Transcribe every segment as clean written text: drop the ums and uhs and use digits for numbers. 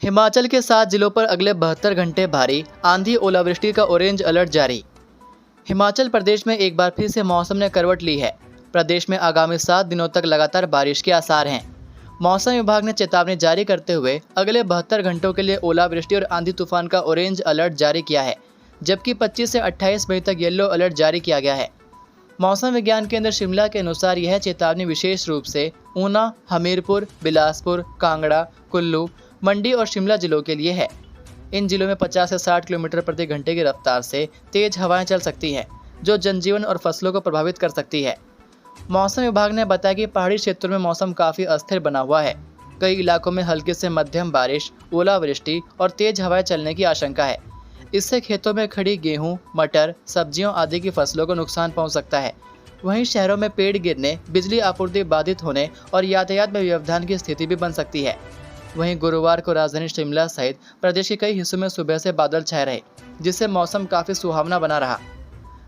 हिमाचल के 7 जिलों पर अगले 72 घंटे भारी आंधी ओलावृष्टि का ऑरेंज अलर्ट जारी। हिमाचल प्रदेश में एक बार फिर से मौसम ने करवट ली है। प्रदेश में आगामी 7 दिनों तक लगातार बारिश के आसार हैं। मौसम विभाग ने चेतावनी जारी करते हुए अगले 72 घंटों के लिए ओलावृष्टि और आंधी तूफान का ऑरेंज अलर्ट जारी किया है, जबकि 25 से 28 मई तक येलो अलर्ट जारी किया गया है। मौसम विज्ञान केंद्र शिमला के अनुसार यह चेतावनी विशेष रूप से ऊना, हमीरपुर, बिलासपुर, कांगड़ा, कुल्लू, मंडी और शिमला जिलों के लिए है। इन जिलों में 50 से 60 किलोमीटर प्रति घंटे की रफ्तार से तेज हवाएं चल सकती हैं, जो जनजीवन और फसलों को प्रभावित कर सकती है। मौसम विभाग ने बताया कि पहाड़ी क्षेत्रों में मौसम काफ़ी अस्थिर बना हुआ है। कई इलाकों में हल्की से मध्यम बारिश, ओलावृष्टि और तेज हवाएं चलने की आशंका है। इससे खेतों में खड़ी गेहूं, मटर, सब्जियों आदि की फसलों को नुकसान पहुंच सकता है। वहीं शहरों में पेड़ गिरने, बिजली आपूर्ति बाधित होने और यातायात में व्यवधान की स्थिति भी बन सकती है। वहीं गुरुवार को राजधानी शिमला सहित प्रदेश के कई हिस्सों में सुबह से बादल छाए रहे, जिससे मौसम काफ़ी सुहावना बना रहा।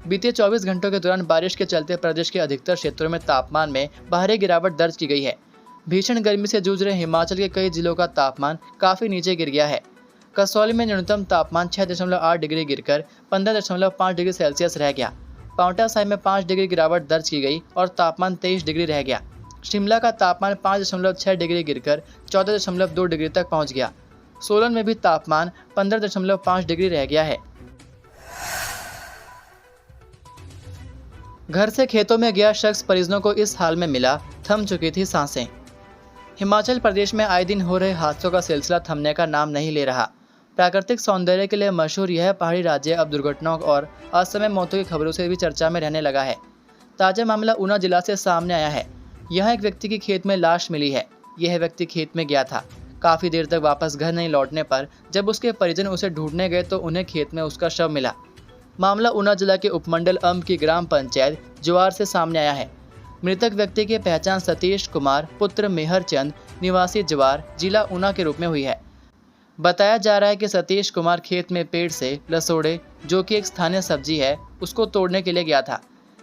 बीते 24 घंटों के दौरान बारिश के चलते प्रदेश के अधिकतर क्षेत्रों में तापमान में भारी गिरावट दर्ज की गई है। भीषण गर्मी से जूझ रहे हिमाचल के कई जिलों का तापमान काफ़ी नीचे गिर गया है। कसौली में न्यूनतम तापमान 6.8 डिग्री गिरकर 15.5 डिग्री सेल्सियस रह गया। पांवटा साहिब में 5 डिग्री गिरावट दर्ज की गई और तापमान 23 डिग्री रह गया। शिमला का तापमान 5.6 डिग्री गिरकर 14.2 डिग्री तक पहुंच गया। सोलन में भी तापमान 15.5 डिग्री रह गया है। घर से खेतों में गया शख्स परिजनों को इस हाल में मिला, थम चुकी थी सांसें। हिमाचल प्रदेश में आए दिन हो रहे हादसों का सिलसिला थमने का नाम नहीं ले रहा। प्राकृतिक सौंदर्य के लिए मशहूर यह पहाड़ी राज्य अब दुर्घटनाओं और असमय मौतों की खबरों से भी चर्चा में रहने लगा है। ताजा मामला ऊना जिला से सामने आया है। यहाँ एक व्यक्ति की खेत में लाश मिली है। यह व्यक्ति खेत में गया था। काफ़ी देर तक वापस घर नहीं लौटने पर जब उसके परिजन उसे ढूंढने गए तो उन्हें खेत में उसका शव मिला। मामला ऊना जिला के उपमंडल अम्ब की ग्राम पंचायत जवार से सामने आया है। मृतक व्यक्ति की पहचान सतीश कुमार पुत्र मेहर चंद निवासी जवार जिला ऊना के रूप में हुई है। बताया जा रहा है कि सतीश कुमार खेत में पेड़ से लसोड़े, जो कि एक स्थानीय सब्जी है, उसको तोड़ने के लिए गया था,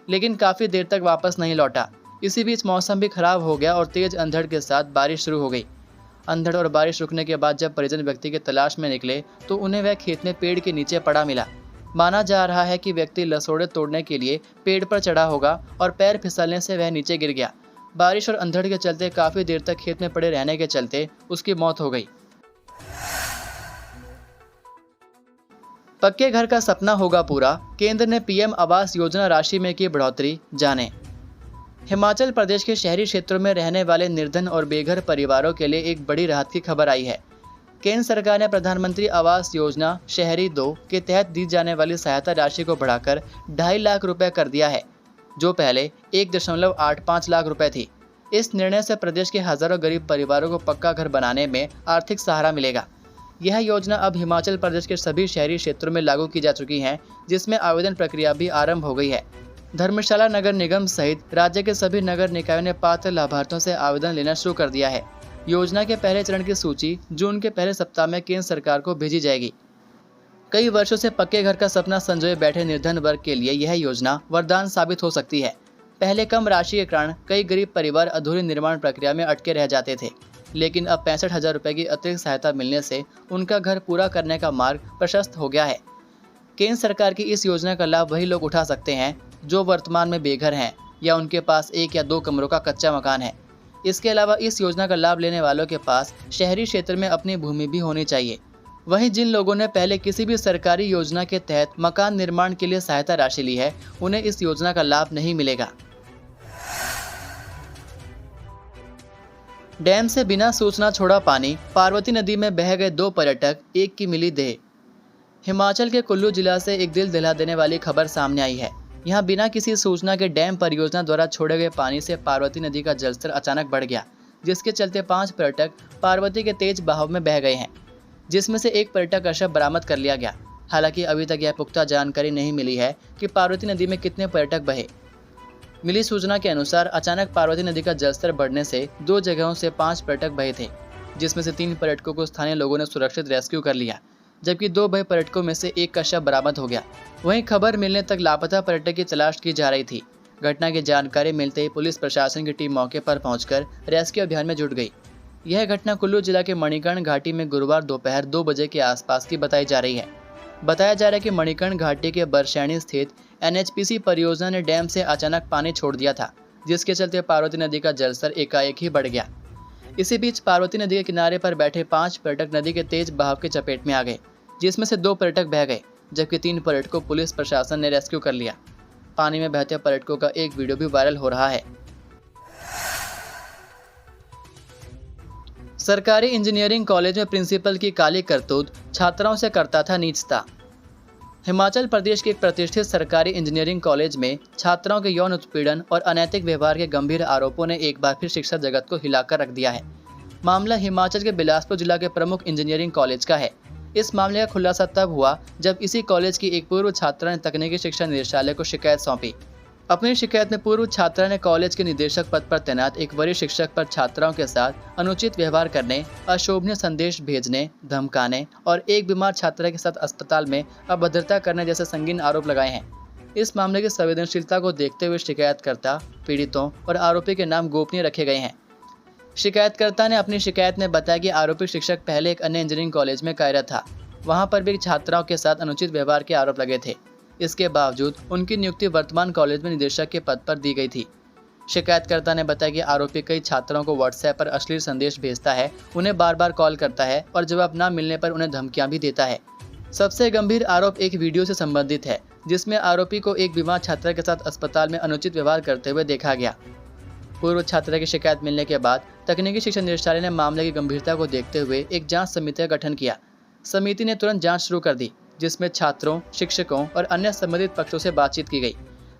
लेकिन काफ़ी देर तक वापस नहीं लौटा। इसी बीच मौसम भी खराब हो गया और तेज अंधड़ के साथ बारिश शुरू हो गई। अंधड़ और बारिश रुकने के बाद जब परिजन व्यक्ति की तलाश में निकले तो उन्हें वह खेत में पेड़ के नीचे पड़ा मिला। माना जा रहा है कि व्यक्ति लसोड़े तोड़ने के लिए पेड़ पर चढ़ा होगा और पैर फिसलने से वह नीचे गिर गया। बारिश और अंधड़ के चलते काफ़ी देर तक खेत में पड़े रहने के चलते उसकी मौत हो गई। पक्के घर का सपना होगा पूरा, केंद्र ने पीएम आवास योजना राशि में की बढ़ोतरी, जाने। हिमाचल प्रदेश के शहरी क्षेत्रों में रहने वाले निर्धन और बेघर परिवारों के लिए एक बड़ी राहत की खबर आई है। केंद्र सरकार ने प्रधानमंत्री आवास योजना शहरी 2 के तहत दी जाने वाली सहायता राशि को बढ़ाकर 2.5 लाख रुपए कर दिया है, जो पहले 1.85 लाख रुपए थी। इस निर्णय से प्रदेश के हजारों गरीब परिवारों को पक्का घर बनाने में आर्थिक सहारा मिलेगा। यह योजना अब हिमाचल प्रदेश के सभी शहरी क्षेत्रों में लागू की जा चुकी है, जिसमें आवेदन प्रक्रिया भी आरंभ हो गई है। धर्मशाला नगर निगम सहित राज्य के सभी नगर निकायों ने पात्र लाभार्थियों से आवेदन लेना शुरू कर दिया है। योजना के पहले चरण की सूची जून के पहले सप्ताह में केंद्र सरकार को भेजी जाएगी। कई वर्षों से पक्के घर का सपना संजोए बैठे निर्धन वर्ग के लिए यह योजना वरदान साबित हो सकती है। पहले कम राशि के कारण कई गरीब परिवार अधूरी निर्माण प्रक्रिया में अटके रह जाते थे, लेकिन अब 65,000 रुपये की अतिरिक्त सहायता मिलने से उनका घर पूरा करने का मार्ग प्रशस्त हो गया है। केंद्र सरकार की इस योजना का लाभ वही लोग उठा सकते हैं जो वर्तमान में बेघर हैं या उनके पास 1 या 2 कमरों का कच्चा मकान है। इसके अलावा इस योजना का लाभ लेने वालों के पास शहरी क्षेत्र में अपनी भूमि भी होनी चाहिए। वहीं जिन लोगों ने पहले किसी भी सरकारी योजना के तहत मकान निर्माण के लिए सहायता राशि ली है, उन्हें इस योजना का लाभ नहीं मिलेगा। डैम से बिना सूचना छोड़ा पानी, पार्वती नदी में बह गए 2 पर्यटक, एक की मिली देह। हिमाचल के कुल्लू जिला से एक दिल दहला देने वाली खबर सामने आई है। यहाँ बिना किसी सूचना के डैम परियोजना द्वारा छोड़े गए पानी से पार्वती नदी का जलस्तर अचानक बढ़ गया, जिसके चलते 5 पर्यटक पार्वती के तेज बहाव में बह गए हैं, जिसमें से एक पर्यटक का शव बरामद कर लिया गया। हालांकि अभी तक यह पुख्ता जानकारी नहीं मिली है कि पार्वती नदी में कितने पर्यटक बहे। मिली सूचना के अनुसार अचानक पार्वती नदी का जलस्तर बढ़ने से 2 जगहों से 5 पर्यटक बहे थे, जिसमें से 3 पर्यटकों को स्थानीय लोगों ने सुरक्षित रेस्क्यू कर लिया, जबकि 2 बहे पर्यटकों में से एक का शव बरामद हो गया। वहीं खबर मिलने तक लापता पर्यटक की तलाश की जा रही थी। घटना की जानकारी मिलते ही पुलिस प्रशासन की टीम मौके पर पहुंचकर रेस्क्यू अभियान में जुट गई। यह घटना कुल्लू जिला के मणिकर्ण घाटी में गुरुवार दोपहर 2 बजे के आसपास की बताई जा रही है। बताया जा रहा है कि मणिकर्ण घाटी के बरशैनी स्थित एनएचपीसी परियोजना ने डैम से अचानक पानी छोड़ दिया था, जिसके चलते पार्वती नदी का जलस्तर एकाएक ही बढ़ गया। इसी बीच पार्वती नदी के किनारे पर बैठे 5 पर्यटक नदी के तेज बहाव के चपेट में आ गए, जिसमें से 2 पर्यटक बह गए, जबकि 3 पर्यटकों को पुलिस प्रशासन ने रेस्क्यू कर लिया। पानी में बहते पर्यटकों का एक वीडियो भी वायरल हो रहा है। सरकारी इंजीनियरिंग कॉलेज में प्रिंसिपल की काली करतूत, छात्राओं से करता था नीचता। हिमाचल प्रदेश के एक प्रतिष्ठित सरकारी इंजीनियरिंग कॉलेज में छात्राओं के यौन उत्पीड़न और अनैतिक व्यवहार के गंभीर आरोपों ने एक बार फिर शिक्षा जगत को हिलाकर रख दिया है। मामला हिमाचल के बिलासपुर जिला के प्रमुख इंजीनियरिंग कॉलेज का है। इस मामले का खुलासा तब हुआ जब इसी कॉलेज की एक पूर्व छात्रा ने तकनीकी शिक्षा निदेशालय को शिकायत सौंपी। अपनी शिकायत में पूर्व छात्रा ने कॉलेज के निदेशक पद पर तैनात एक वरिष्ठ शिक्षक पर छात्राओं के साथ अनुचित व्यवहार करने, अशोभनीय संदेश भेजने, धमकाने और एक बीमार छात्रा के साथ अस्पताल में अभद्रता करने जैसे संगीन आरोप लगाए हैं। इस मामले की संवेदनशीलता को देखते हुए शिकायतकर्ता, पीड़ितों और आरोपी के नाम गोपनीय रखे गए हैं। शिकायतकर्ता ने अपनी शिकायत में बताया कि आरोपी शिक्षक पहले एक अन्य इंजीनियरिंग कॉलेज में कार्यरत था। वहां पर भी छात्राओं के साथ अनुचित व्यवहार के आरोप लगे थे। इसके बावजूद उनकी नियुक्ति वर्तमान कॉलेज में निदेशक के पद पर दी गई थी। शिकायतकर्ता ने बताया कि आरोपी कई छात्राओं को व्हाट्सएप पर अश्लील संदेश भेजता है, उन्हें बार बार कॉल करता है और जवाब न मिलने पर उन्हें धमकियां भी देता है। सबसे गंभीर आरोप एक वीडियो से संबंधित है, जिसमें आरोपी को एक बीमार छात्रा के साथ अस्पताल में अनुचित व्यवहार करते हुए देखा गया। पूर्व छात्रा की शिकायत मिलने के बाद तकनीकी शिक्षा निदेशालय ने मामले की गंभीरता को देखते हुए एक जांच समिति का गठन किया। समिति ने तुरंत जांच शुरू कर दी, जिसमें छात्रों, शिक्षकों और अन्य संबंधित पक्षों से बातचीत की गई।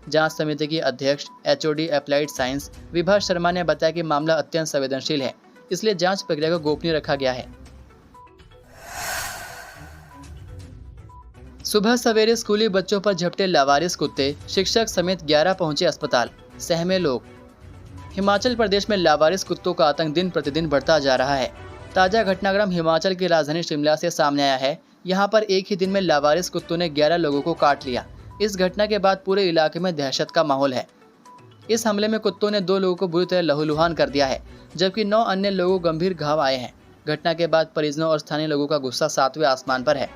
जांच समिति की अध्यक्ष HOD applied science Vibha Sharma ने बताया कि मामला अत्यंत संवेदनशील है, इसलिए जांच प्रक्रिया को गोपनीय रखा गया है। सुबह सवेरे स्कूली बच्चों पर झपटे लावारिस कुत्ते, शिक्षक समेत 11 पहुंचे अस्पताल, सहमे लोग। हिमाचल प्रदेश में लावारिस कुत्तों का आतंक दिन प्रतिदिन बढ़ता जा रहा है। ताजा घटनाक्रम हिमाचल की राजधानी शिमला से सामने आया है। यहाँ पर एक ही दिन में लावारिस कुत्तों ने 11 लोगों को काट लिया। इस घटना के बाद पूरे इलाके में दहशत का माहौल है। इस हमले में कुत्तों ने 2 लोगों को बुरी तरह लहूलुहान कर दिया है, जबकि 9 अन्य लोगों को गंभीर घाव आए हैं। घटना के बाद परिजनों और स्थानीय लोगों का गुस्सा 7वें आसमान पर है।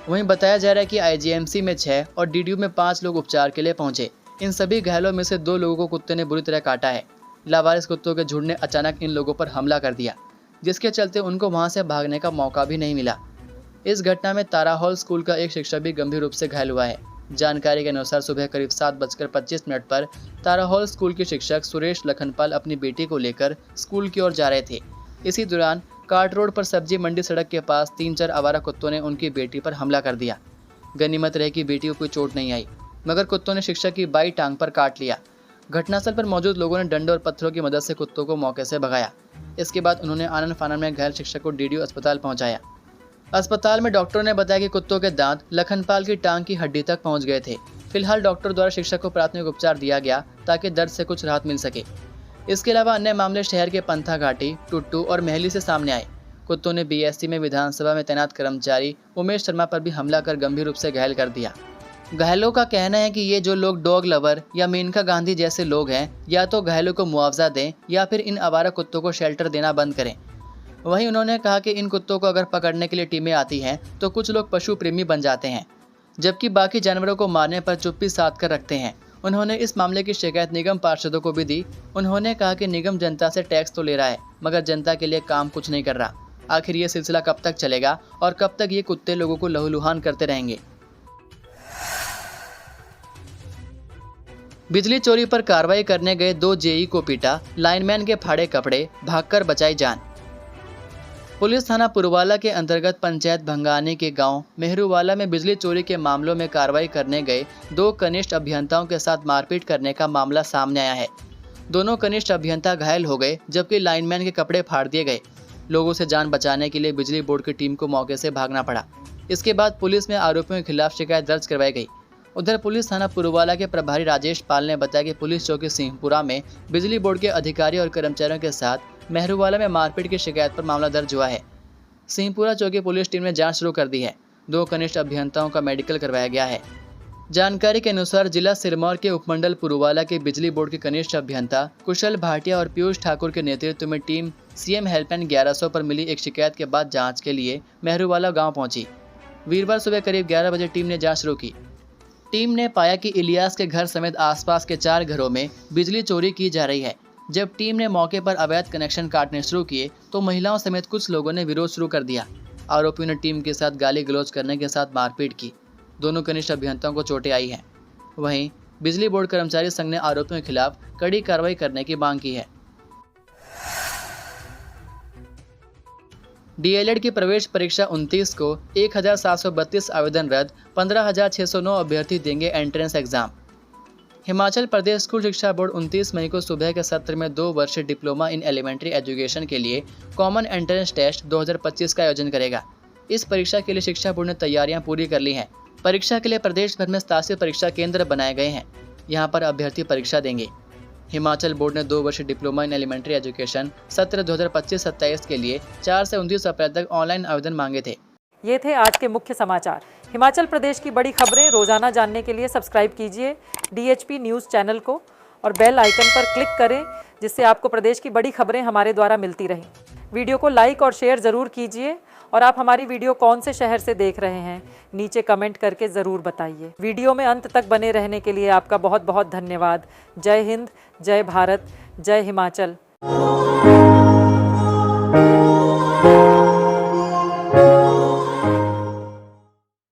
वहीं बताया जा रहा है कि आईजीएमसी में 6 और डीडीयू में 5 लोग उपचार के लिए पहुंचे। इन सभी घायलों में से 2 लोगों को कुत्ते ने बुरी तरह काटा है। लावारिस कुत्तों के झुंड ने अचानक इन लोगों पर हमला कर दिया, जिसके चलते उनको वहां से भागने का मौका भी नहीं मिला। इस घटना में तारा हॉल स्कूल का एक शिक्षक भी गंभीर रूप से घायल हुआ है। जानकारी के अनुसार सुबह करीब 7:25 पर तारा हॉल स्कूल के शिक्षक सुरेश लखनपाल अपनी बेटी को लेकर स्कूल की ओर जा रहे थे। इसी दौरान कार्ट रोड पर सब्जी मंडी सड़क के पास 3-4 आवारा कुत्तों ने उनकी बेटी पर हमला कर दिया। गनीमत रहे कि बेटी को कोई चोट नहीं आई, मगर कुत्तों ने शिक्षक की बाई टांग पर काट लिया। घटनास्थल पर मौजूद लोगों ने डंडे और पत्थरों की मदद से कुत्तों को मौके से भगाया। इसके बाद उन्होंने आनन फानन में घायल शिक्षक को डीडीयू अस्पताल पहुंचाया। अस्पताल में डॉक्टरों ने बताया कि कुत्तों के दांत लखनपाल की टांग की हड्डी तक पहुंच गए थे। फिलहाल डॉक्टर द्वारा शिक्षक को प्राथमिक उपचार दिया गया ताकि दर्द से कुछ राहत मिल सके। इसके अलावा अन्य मामले शहर के पंथा घाटी, टुट्टू और महली से सामने आए। कुत्तों ने बीएससी में विधानसभा में तैनात कर्मचारी उमेश शर्मा पर भी हमला कर गंभीर रूप से घायल कर दिया। घायलों का कहना है कि ये जो लोग डॉग लवर या मेनका गांधी जैसे लोग हैं, या तो घायलों को मुआवजा दें या फिर इन आवारा कुत्तों को शेल्टर देना बंद करें। वहीं उन्होंने कहा कि इन कुत्तों को अगर पकड़ने के लिए टीमें आती हैं तो कुछ लोग पशु प्रेमी बन जाते हैं, जबकि बाकी जानवरों को मारने पर चुप्पी साध कर रखते हैं। उन्होंने इस मामले की शिकायत निगम पार्षदों को भी दी। उन्होंने कहा कि निगम जनता से टैक्स तो ले रहा है, मगर जनता के लिए काम कुछ नहीं कर रहा। आखिर ये सिलसिला कब तक चलेगा और कब तक ये कुत्ते लोगों को लहूलुहान करते रहेंगे। बिजली चोरी पर कार्रवाई करने गए 2 जेई को पीटा, लाइनमैन के फाड़े कपड़े, भागकर बचाई जान। पुलिस थाना पुरवाला के अंतर्गत पंचायत भंगानी के गांव मेहरुवाला में बिजली चोरी के मामलों में कार्रवाई करने गए 2 कनिष्ठ अभियंताओं के साथ मारपीट करने का मामला सामने आया है। दोनों कनिष्ठ अभियंता घायल हो गए, जबकि लाइनमैन के कपड़े फाड़ दिए गए। लोगों से जान बचाने के लिए बिजली बोर्ड की टीम को मौके से भागना पड़ा। इसके बाद पुलिस में आरोपियों के खिलाफ शिकायत दर्ज करवाई गई। उधर पुलिस थाना पुरवाला के प्रभारी राजेश पाल ने बताया कि पुलिस चौकी सिंहपुरा में बिजली बोर्ड के अधिकारी और कर्मचारियों के साथ मेहरुवाला में मारपीट की शिकायत पर मामला दर्ज हुआ है। सिंहपुरा चौकी पुलिस टीम ने जांच शुरू कर दी है। 2 कनिष्ठ अभियंताओं का मेडिकल करवाया गया है। जानकारी के अनुसार जिला सिरमौर के उपमंडल पुरुवाला के बिजली बोर्ड के कनिष्ठ अभियंता कुशल भाटिया और पीयूष ठाकुर के नेतृत्व में टीम सीएम हेल्पलाइन 1100 पर मिली एक शिकायत के बाद जांच के लिए मेहरूवाला गांव पहुंची। वीरवार सुबह करीब 11 बजे टीम ने जांच शुरू की। टीम ने पाया कि इलियास के घर समेत आसपास के 4 घरों में बिजली चोरी की जा रही है। जब टीम ने मौके पर अवैध कनेक्शन काटने शुरू किए तो महिलाओं समेत कुछ लोगों ने विरोध शुरू कर दिया। आरोपियों ने टीम के साथ गाली गलौज करने के साथ मारपीट की। दोनों कनिष्ठ अभियंताओं को चोटें आई हैं। वहीं बिजली बोर्ड कर्मचारी संघ ने आरोपियों के खिलाफ कड़ी कार्रवाई करने की मांग की है। डीएलएड की प्रवेश परीक्षा 29 को 1732 आवेदन रद्द, 15,609 अभ्यर्थी देंगे entrance exam. Himachal Pradesh school शिक्षा बोर्ड 29 मई को सुबह के सत्र में 2 वर्षीय डिप्लोमा इन एलिमेंट्री एजुकेशन के लिए कॉमन एंट्रेंस टेस्ट 2025 का आयोजन करेगा। इस परीक्षा के लिए शिक्षा बोर्ड ने तैयारियां पूरी कर ली हैं। परीक्षा के लिए प्रदेश भर में 87 परीक्षा केंद्र बनाए गए हैं। यहां पर अभ्यर्थी परीक्षा देंगे। हिमाचल बोर्ड ने 2 वर्षीय डिप्लोमा इन एलिमेंट्री एजुकेशन सत्र 2025-27 के लिए 4 से 29 अप्रैल तक ऑनलाइन आवेदन मांगे थे। ये थे आज के मुख्य समाचार। हिमाचल प्रदेश की बड़ी खबरें रोजाना जानने के लिए सब्सक्राइब कीजिए DHP न्यूज़ चैनल को और बेल आइकन पर क्लिक करें, जिससे आपको प्रदेश की बड़ी खबरें हमारे द्वारा मिलती रहें। वीडियो को लाइक और शेयर ज़रूर कीजिए और आप हमारी वीडियो कौन से शहर से देख रहे हैं नीचे कमेंट करके ज़रूर बताइए। वीडियो में अंत तक बने रहने के लिए आपका बहुत बहुत धन्यवाद। जय हिंद, जय भारत, जय हिमाचल।